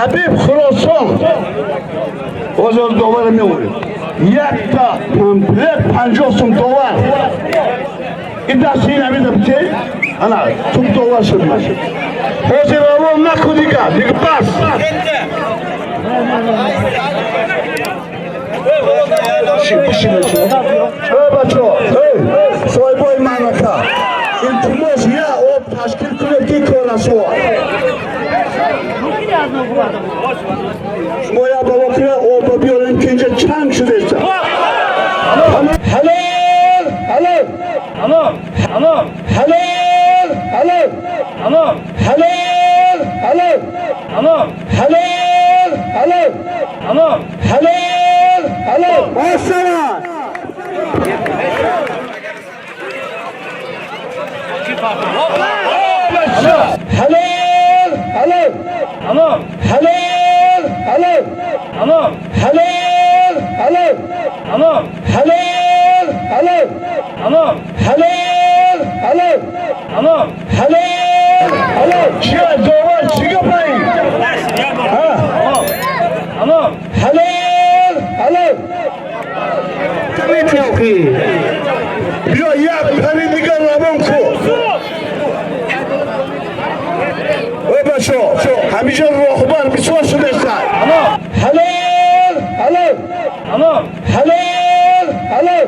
Habib Xurason bozor dovara میمونه یک تا کمپلت 50 سوم دلار این دستی نمیدم که انا توپ دلار شد حاضر رو نکن دیگه بس بچه‌ها صاحبای مملکت التماس یا آب تشکیل کنید که کار است شما یا بابا که آب بیاریم که اینجا چند شده است حلال حلال حلال حلال حلال حلال حلال حلال حلال حلال حلال حلال حلال حلال ماشاءالله حلال حلال حلال حلال حلال حلال حلال حلال حلال حلال حلال حلال حلال حلال حلال حلال حلال چیه دوباره چیه پایین حلال حلال حلال کمیتی بیا یک پنی دیگر روان کو بچه همیشه راهبر بسیار شده است حلال حلال حلال حلال حلال